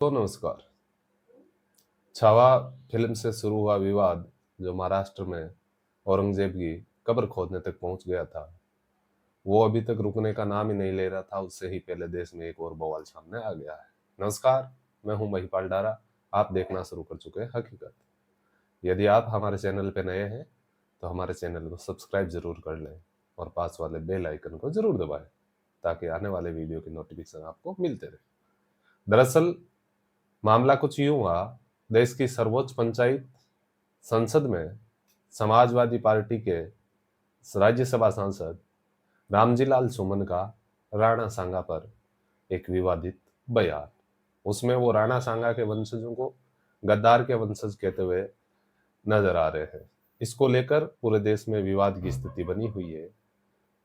तो नमस्कार। छावा फिल्म से शुरू हुआ विवाद जो महाराष्ट्र में औरंगजेब की कब्र खोदने तक पहुंच गया था, वो अभी तक रुकने का नाम ही नहीं ले रहा था। उससे ही पहले देश में एक और बवाल सामने आ गया है। नमस्कार, मैं हूं महिपाल डारा। आप देखना शुरू कर चुके हैं हकीकत। यदि आप हमारे चैनल पर नए हैं तो हमारे चैनल को सब्सक्राइब जरूर कर लें और पास वाले बेल आइकन को जरूर दबाएं ताकि आने वाले वीडियो की नोटिफिकेशन आपको मिलते रहे। दरअसल मामला कुछ यूं हुआ। देश की सर्वोच्च पंचायत संसद में समाजवादी पार्टी के राज्यसभा सांसद रामजी लाल सुमन का राणा सांगा पर एक विवादित बयान। उसमें वो राणा सांगा के वंशजों को गद्दार के वंशज कहते हुए नजर आ रहे हैं। इसको लेकर पूरे देश में विवाद की स्थिति बनी हुई है।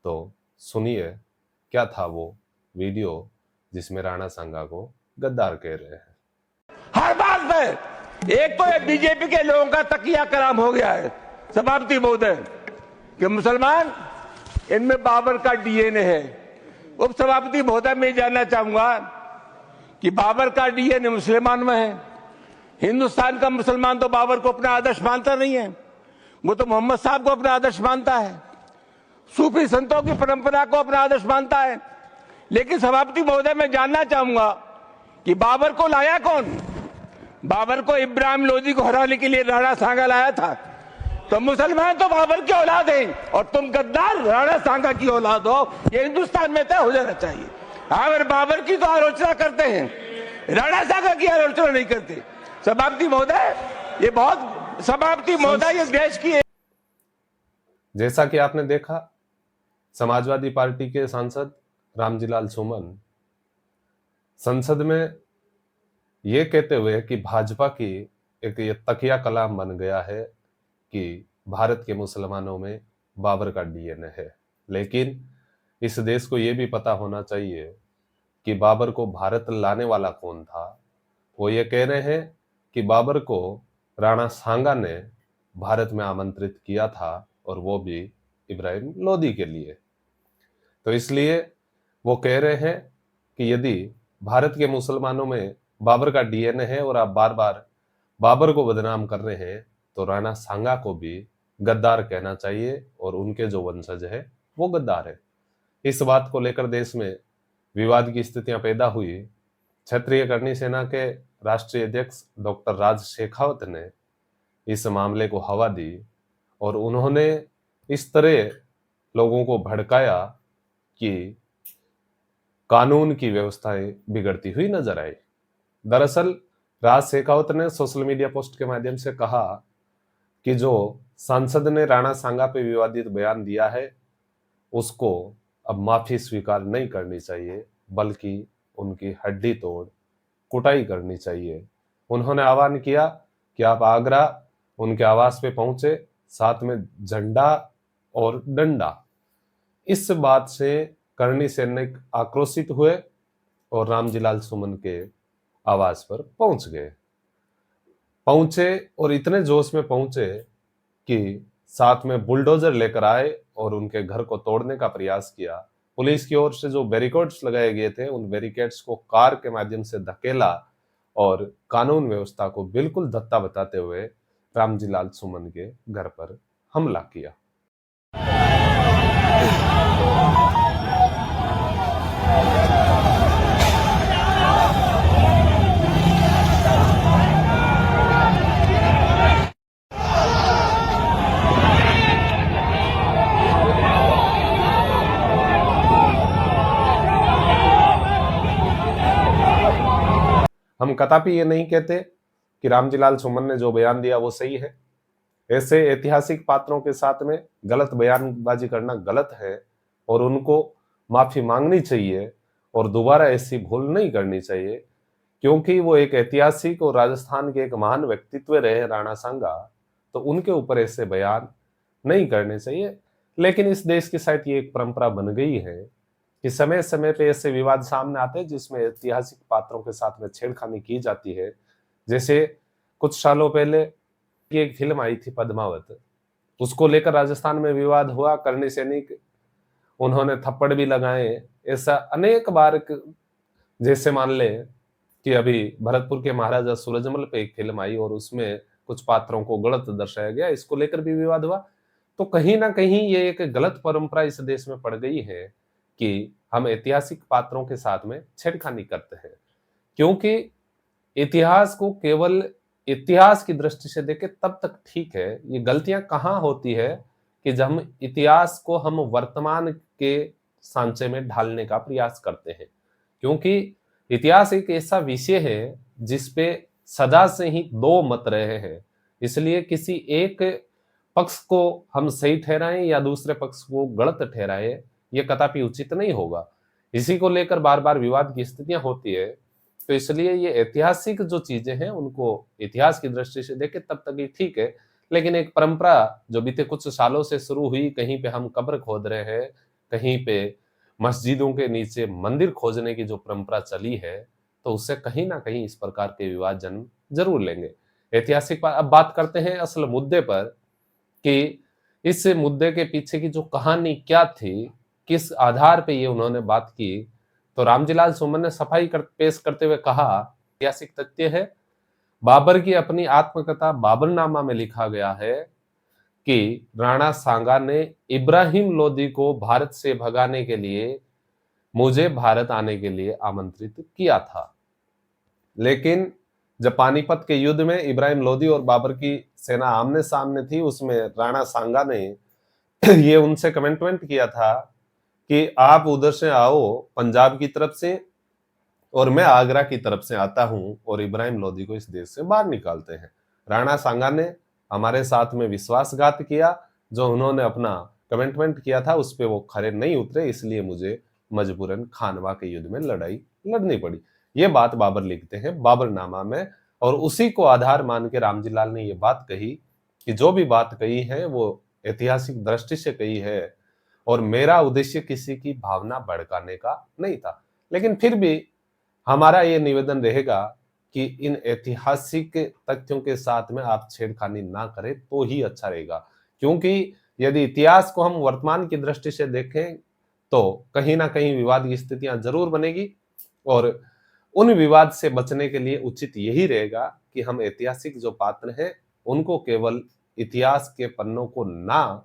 तो सुनिए क्या था वो वीडियो जिसमें राणा सांगा को गद्दार कह रहे हैं। हर बात में एक तो ये बीजेपी के लोगों का तकिया कलाम हो गया है सभापति महोदय कि मुसलमान इनमें बाबर का डीएनए है। उप सभापति महोदय मैं जानना चाहूंगा कि बाबर का डीएनए मुसलमान में है। हिंदुस्तान का मुसलमान तो बाबर को अपना आदर्श मानता नहीं है, वो तो मोहम्मद साहब को अपना आदर्श मानता है, सूफी संतों की परंपरा को अपना आदर्श मानता है। लेकिन सभापति महोदय मैं जानना चाहूंगा कि बाबर को लाया कौन? बाबर को इब्राहिम लोदी को हराने के लिए राणा सांगा लाया था। तो मुसलमान तो बाबर की औलाद हैं और तुम गद्दार राणा सांगा की औलाद हो, ये हिंदुस्तान में तय हो जाना चाहिए। अगर बाबर की तो आलोचना करते हैं, राणा सांगा की आलोचना नहीं करते। सभापति महोदय, ये बहुत सभापति महोदय, ये देश की। जैसा कि आपने देखा, समाजवादी पार्टी के सांसद रामजी लाल सुमन संसद में ये कहते हुए कि भाजपा की एक ये तकिया कलाम बन गया है कि भारत के मुसलमानों में बाबर का डीएनए है। लेकिन इस देश को ये भी पता होना चाहिए कि बाबर को भारत लाने वाला कौन था। वो ये कह रहे हैं कि बाबर को राणा सांगा ने भारत में आमंत्रित किया था और वो भी इब्राहिम लोदी के लिए। तो इसलिए वो कह रहे हैं कि यदि भारत के मुसलमानों में बाबर का डीएनए है और आप बार बार बाबर को बदनाम कर रहे हैं तो राणा सांगा को भी गद्दार कहना चाहिए और उनके जो वंशज है वो गद्दार है। इस बात को लेकर देश में विवाद की स्थितियां पैदा हुई। क्षेत्रीय करनी सेना के राष्ट्रीय अध्यक्ष डॉक्टर राज शेखावत ने इस मामले को हवा दी और उन्होंने इस तरह लोगों को भड़काया कि कानून की व्यवस्थाएं बिगड़ती हुई नजर आई। दरअसल राज शेखावत ने सोशल मीडिया पोस्ट के माध्यम से कहा कि जो सांसद ने राणा सांगा पे विवादित बयान दिया है उसको अब माफी स्वीकार नहीं करनी चाहिए, बल्कि उनकी हड्डी तोड़ कुटाई करनी चाहिए। उन्होंने आह्वान किया कि आप आगरा उनके आवास पे पहुंचे, साथ में झंडा और डंडा। इस बात से करणी सैनिक आक्रोशित हुए और रामजी लाल सुमन के आवास पर पहुंचे और इतने जोश में पहुंचे कि साथ में बुलडोजर लेकर आए और उनके घर को तोड़ने का प्रयास किया। पुलिस की ओर से जो बैरिकेड्स लगाए गए थे उन बैरिकेड्स को कार के माध्यम से धकेला और कानून व्यवस्था को बिल्कुल धत्ता बताते हुए रामजी लाल सुमन के घर पर हमला किया। हम कदापि ये नहीं कहते कि रामजी लाल सुमन ने जो बयान दिया वो सही है। ऐसे ऐतिहासिक पात्रों के साथ में गलत बयानबाजी करना गलत है और उनको माफी मांगनी चाहिए और दोबारा ऐसी भूल नहीं करनी चाहिए, क्योंकि वो एक ऐतिहासिक और राजस्थान के एक महान व्यक्तित्व रहे राणा सांगा। तो उनके ऊपर ऐसे बयान नहीं करने चाहिए। लेकिन इस देश की शायद ये एक परंपरा बन गई है कि समय समय पे ऐसे विवाद सामने आते हैं जिसमें ऐतिहासिक पात्रों के साथ में छेड़खानी की जाती है। जैसे कुछ सालों पहले की एक फिल्म आई थी पद्मावत, उसको लेकर राजस्थान में विवाद हुआ। करणी सैनिक उन्होंने थप्पड़ भी लगाए। ऐसा अनेक बार जैसे मान ले कि अभी भरतपुर के महाराजा सूरजमल पे एक फिल्म आई और उसमें कुछ पात्रों को गलत दर्शाया गया, इसको लेकर भी विवाद हुआ। तो कहीं न कहीं ये एक गलत परंपरा इस देश में पड़ गई है कि हम ऐतिहासिक पात्रों के साथ में छेड़खानी करते हैं। क्योंकि इतिहास को केवल इतिहास की दृष्टि से देखें तब तक ठीक है। ये गलतियाँ कहाँ होती है कि जब हम इतिहास को हम वर्तमान के सांचे में ढालने का प्रयास करते हैं। क्योंकि इतिहास एक ऐसा विषय है जिस पे सदा से ही 2 मत रहे हैं। इसलिए किसी एक पक्ष को हम सही ठहराएं या दूसरे पक्ष को गलत ठहराएं, ये कदापि उचित नहीं होगा। इसी को लेकर बार-बार विवाद की स्थितियां होती है। तो इसलिए ये ऐतिहासिक जो चीजें हैं उनको इतिहास की दृष्टि से देखें तब तक ये ठीक है। लेकिन एक परंपरा जो बीते कुछ सालों से शुरू हुई, कहीं पे हम कब्र खोद रहे हैं, कहीं पे मस्जिदों के नीचे मंदिर खोजने की जो परंपरा चली है, तो उससे कहीं न कहीं इस प्रकार के विवाद जन्म ज़रूर लेंगे। अब बात करते हैं असल मुद्दे पर कि इस मुद्दे के पीछे की जो कहानी क्या थी, किस आधार पे ये उन्होंने बात की, तो रामजीलाल सुमन ने पेश करते हुए कहा, ऐतिहासिक तथ्य है, बाबर की अपनी आत्मकथा बाबरनामा में लिखा गया है कि राणा सांगा ने इब्राहिम लोदी को भारत से भगाने के लिए मुझे भारत आने के लिए आमंत्रित किया था। लेकिन जब पानीपत के युद्ध में इब्राहिम लोदी और बाबर की सेना आमने-सामने थी, उसमें राणा सांगा ने ये उनसे कमिटमेंट किया था कि आप उधर से आओ पंजाब की तरफ से और मैं आगरा की तरफ से आता हूं और इब्राहिम लोदी को इस देश से बाहर निकालते हैं। राणा सांगा ने हमारे साथ में विश्वासघात किया, जो उन्होंने अपना कमिटमेंट किया था उस पे वो खरे नहीं उतरे, इसलिए मुझे मजबूरन खानवा के युद्ध में लड़ाई लड़नी पड़ी। ये बात बाबर लिखते हैं बाबरनामा में और उसी को आधार मान के रामजीलाल ने ये बात कही कि जो भी बात कही है वो ऐतिहासिक दृष्टि से कही है और मेरा उद्देश्य किसी की भावना भड़काने का नहीं था। लेकिन फिर भी हमारा ये निवेदन रहेगा कि इन ऐतिहासिक तथ्यों के साथ में आप छेड़खानी ना करें तो ही अच्छा रहेगा। क्योंकि यदि इतिहास को हम वर्तमान की दृष्टि से देखें तो कहीं ना कहीं विवाद की स्थितियां जरूर बनेगी और उन विवाद से बचने के लिए उचित यही रहेगा कि हम ऐतिहासिक जो पात्र हैं उनको केवल इतिहास के पन्नों को ना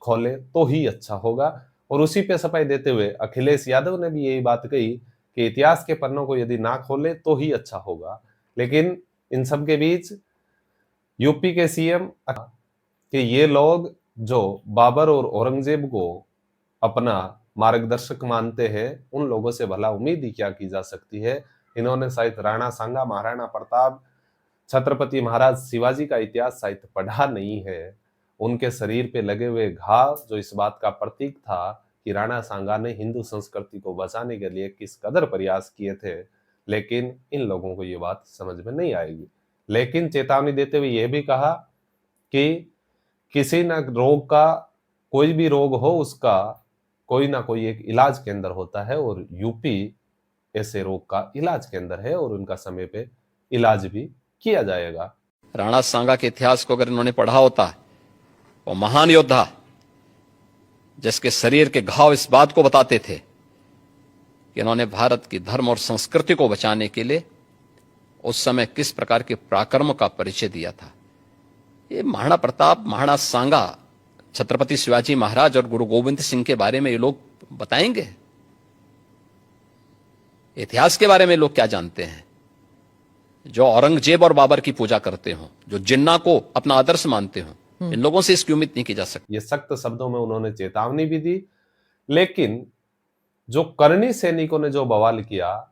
खोलें तो ही अच्छा होगा। और उसी पे सफाई देते हुए अखिलेश यादव ने भी यही बात कही कि इतिहास के पन्नों को यदि ना खोले तो ही अच्छा होगा। लेकिन इन सब के बीच यूपी के सीएम कि ये लोग जो बाबर और औरंगजेब को अपना मार्गदर्शक मानते हैं, उन लोगों से भला उम्मीद ही क्या की जा सकती है। इन्होंने शायद राणा सांगा, महाराणा प्रताप, छत्रपति महाराज शिवाजी का इतिहास शायद पढ़ा नहीं है। उनके शरीर पे लगे हुए घाव जो इस बात का प्रतीक था कि राणा सांगा ने हिंदू संस्कृति को बचाने के लिए किस कदर प्रयास किए थे, लेकिन इन लोगों को ये बात समझ में नहीं आएगी। लेकिन चेतावनी देते हुए यह भी कहा कि किसी न रोग का, कोई भी रोग हो उसका कोई ना कोई एक इलाज केंद्र होता है और यूपी ऐसे रोग का इलाज केंद्र है और उनका समय पे इलाज भी किया जाएगा। राणा सांगा के इतिहास को अगर इन्होंने पढ़ा होता, वो महान योद्धा जिसके शरीर के घाव इस बात को बताते थे कि इन्होंने भारत की धर्म और संस्कृति को बचाने के लिए उस समय किस प्रकार के पराक्रम का परिचय दिया था। ये महाराणा प्रताप, महाराणा सांगा, छत्रपति शिवाजी महाराज और गुरु गोविंद सिंह के बारे में ये लोग बताएंगे? इतिहास के बारे में लोग क्या जानते हैं? जो औरंगजेब और बाबर की पूजा करते हो, जो जिन्ना को अपना आदर्श मानते हो, इन लोगों से इसकी उम्मीद नहीं की जा सकती। ये सख्त शब्दों में उन्होंने चेतावनी भी दी, लेकिन जो करनी सैनिकों ने जो बवाल किया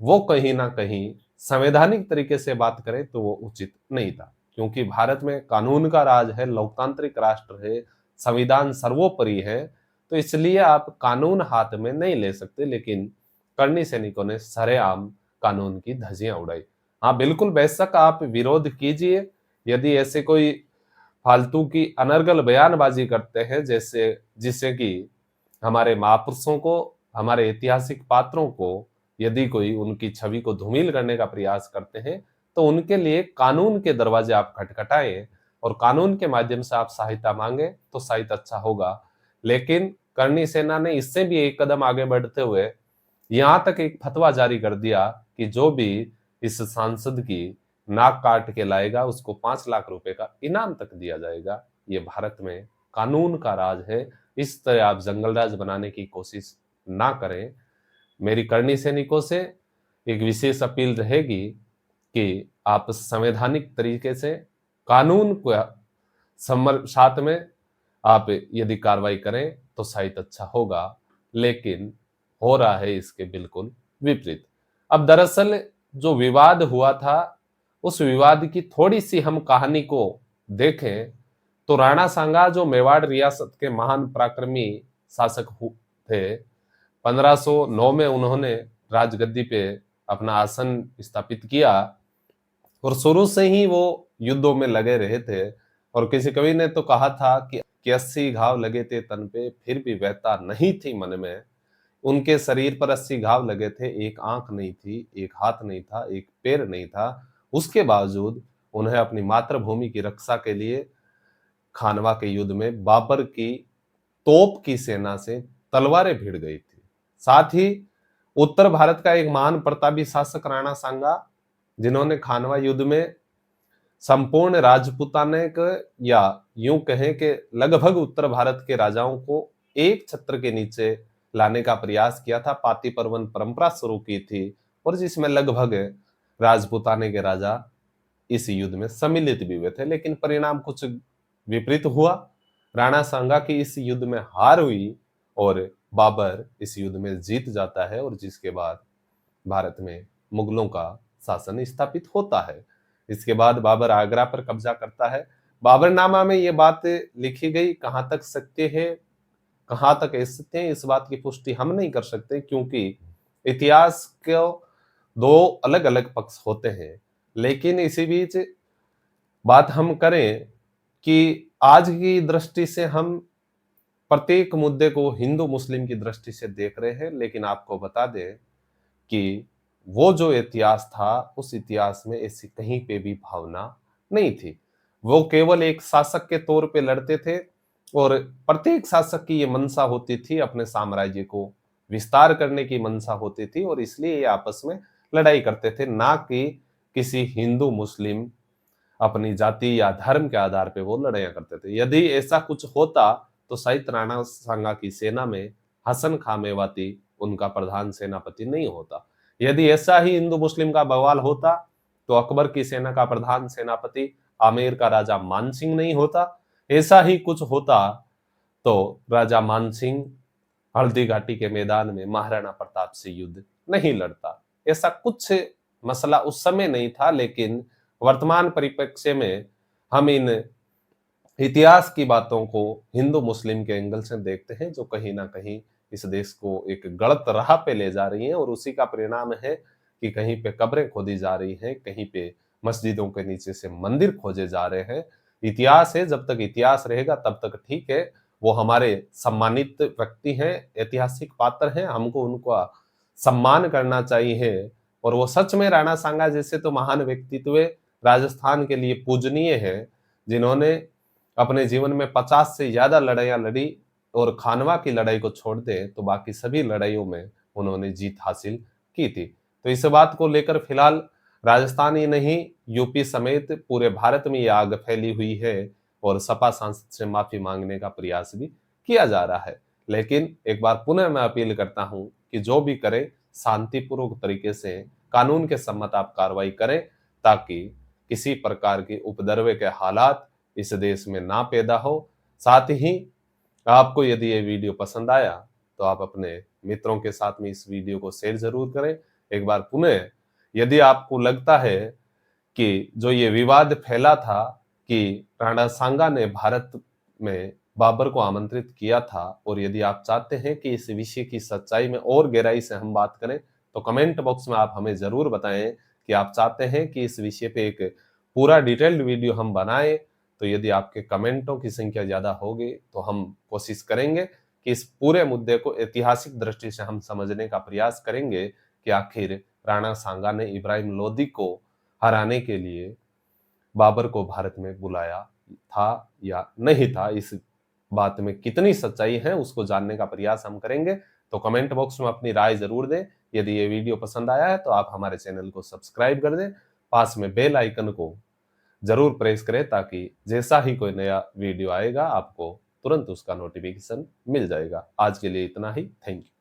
वो कहीं ना कहीं संवैधानिक तरीके से बात करें तो वो उचित नहीं था। क्योंकि भारत में कानून का राज है, लोकतांत्रिक राष्ट्र है, संविधान सर्वोपरि है, तो इसलिए आप कानून हाथ में नहीं ले सकते। लेकिन करनी सैनिकों ने सरेआम कानून की धज्जियां उड़ाई। हाँ बिल्कुल, बेशक आप विरोध कीजिए यदि ऐसे कोई फालतू की अनर्गल बयानबाजी करते हैं जैसे जिससे कि हमारे महापुरुषों को, हमारे ऐतिहासिक पात्रों को यदि कोई उनकी छवि को धूमिल करने का प्रयास करते हैं तो उनके लिए कानून के दरवाजे आप खटखटाएं और कानून के माध्यम से आप सहायता मांगे तो शायद अच्छा होगा। लेकिन करनी सेना ने इससे भी एक कदम आगे बढ़ते हुए यहां तक एक फतवा जारी कर दिया कि जो भी इस सांसद की नाक काट के लाएगा उसको 5 लाख रुपए का इनाम तक दिया जाएगा। ये भारत में कानून का राज है। इस तरह आप जंगल राज बनाने की कोशिश ना करें। मेरी करनी सैनिकों से एक विशेष अपील रहेगी कि आप संवैधानिक तरीके से कानून को साथ में आप यदि कार्रवाई करें तो शायद अच्छा होगा, लेकिन हो रहा है इसके बिल्कुल विपरीत। अब दरअसल जो विवाद हुआ था उस विवाद की थोड़ी सी हम कहानी को देखें तो राणा सांगा जो मेवाड़ रियासत के महान पराक्रमी शासक थे, 1509 में उन्होंने राजगद्दी पे अपना आसन स्थापित किया और शुरू से ही वो युद्धों में लगे रहे थे। और किसी कवि ने तो कहा था कि 80 घाव लगे थे तन पे फिर भी व्यथा नहीं थी मन में। उनके शरीर पर 80 घाव लगे थे, एक आंख नहीं थी, एक हाथ नहीं था, एक पैर नहीं था। उसके बावजूद उन्हें अपनी मातृभूमि की रक्षा के लिए खानवा के युद्ध में बाबर की तोप की सेना से तलवारें भिड़ गई थी। साथ ही उत्तर भारत का एक महान प्रतापी शासक राणा सांगा, जिन्होंने खानवा युद्ध में संपूर्ण राजपूताने के या यूं कहें कि लगभग उत्तर भारत के राजाओं को एक छत्र के नीचे लाने का प्रयास किया था, पाती पर्वन परंपरा शुरू की थी और जिसमें लगभग राजपूताने के राजा इस युद्ध में सम्मिलित भी हुए थे, लेकिन परिणाम कुछ विपरीत हुआ। राणा सांगा की इस युद्ध में हार हुई और बाबर इस युद्ध में जीत जाता है और जिसके बाद भारत में मुगलों का शासन स्थापित होता है। इसके बाद बाबर आगरा पर कब्जा करता है। बाबरनामा में ये बात लिखी गई, कहां तक सत्य है कहां तक असत्य है इस बात की पुष्टि हम नहीं कर सकते, क्योंकि इतिहास के दो अलग अलग पक्ष होते हैं। लेकिन इसी बीच बात हम करें कि आज की दृष्टि से हम प्रत्येक मुद्दे को हिंदू मुस्लिम की दृष्टि से देख रहे हैं, लेकिन आपको बता दें कि वो जो इतिहास था उस इतिहास में ऐसी कहीं पे भी भावना नहीं थी। वो केवल एक शासक के तौर पे लड़ते थे और प्रत्येक शासक की ये मंशा होती थी, अपने साम्राज्य को विस्तार करने की मंशा होती थी और इसलिए ये आपस में लड़ाई करते थे, ना कि किसी हिंदू मुस्लिम अपनी जाति या धर्म के आधार पे वो लड़ाइयां करते थे। यदि ऐसा कुछ होता तो शायद राणा सांगा की सेना में हसन खां मेवाती उनका प्रधान सेनापति नहीं होता। यदि ऐसा ही हिंदू मुस्लिम का बवाल होता तो अकबर की सेना का प्रधान सेनापति आमेर का राजा मानसिंह नहीं होता। ऐसा ही कुछ होता तो राजा मानसिंह हल्दी घाटी के मैदान में महाराणा प्रताप से युद्ध नहीं लड़ता। ऐसा कुछ मसला उस समय नहीं था, लेकिन वर्तमान परिप्रेक्ष्य में हम इन इतिहास की बातों को हिंदू मुस्लिम के एंगल से देखते हैं, जो कहीं ना कहीं इस देश को एक गलत राह पे ले जा रही हैं और उसी का परिणाम है कि कहीं पे कब्रें खोदी जा रही हैं, कहीं पे मस्जिदों के नीचे से मंदिर खोजे जा रहे हैं। इतिहास है, जब तक इतिहास रहेगा तब तक ठीक है। वो हमारे सम्मानित व्यक्ति हैं, ऐतिहासिक पात्र हैं, हमको उनका सम्मान करना चाहिए। और वो सच में राणा सांगा जैसे तो महान व्यक्तित्व राजस्थान के लिए पूजनीय है, जिन्होंने अपने जीवन में 50 से ज्यादा लड़ाइयां लड़ी और खानवा की लड़ाई को छोड़ दे तो बाकी सभी लड़ाइयों में उन्होंने जीत हासिल की थी। तो इस बात को लेकर फिलहाल राजस्थान ही नहीं यूपी समेत पूरे भारत में ये आग फैली हुई है और सपा सांसद से माफी मांगने का प्रयास भी किया जा रहा है। लेकिन एक बार पुनः मैं अपील करता हूं कि जो भी करे शांतिपूर्वक तरीके से कानून के सम्मत आप कार्रवाई करें, ताकि किसी प्रकार के उपद्रव के हालात इस देश में ना पैदा हो। साथ ही आपको यदि ये वीडियो पसंद आया तो आप अपने मित्रों के साथ में इस वीडियो को शेयर जरूर करें। एक बार पुनः यदि आपको लगता है कि जो ये विवाद फैला था कि राणा सांगा ने भारत में बाबर को आमंत्रित किया था, और यदि आप चाहते हैं कि इस विषय की सच्चाई में और गहराई से हम बात करें तो कमेंट बॉक्स में आप हमें जरूर बताएं कि आप चाहते हैं कि इस विषय पे एक पूरा डिटेल्ड वीडियो हम बनाएं। तो यदि आपके कमेंटों की संख्या ज्यादा होगी तो हम कोशिश करेंगे कि इस पूरे मुद्दे को ऐतिहासिक दृष्टि से हम समझने का प्रयास करेंगे कि आखिर राणा सांगा ने इब्राहिम लोदी को हराने के लिए बाबर को भारत में बुलाया था या नहीं था। इस बात में कितनी सच्चाई है उसको जानने का प्रयास हम करेंगे। तो कमेंट बॉक्स में अपनी राय जरूर दें। यदि ये वीडियो पसंद आया है तो आप हमारे चैनल को सब्सक्राइब कर दें, पास में बेल आइकन को जरूर प्रेस करें ताकि जैसा ही कोई नया वीडियो आएगा आपको तुरंत उसका नोटिफिकेशन मिल जाएगा। आज के लिए इतना ही। Thank you.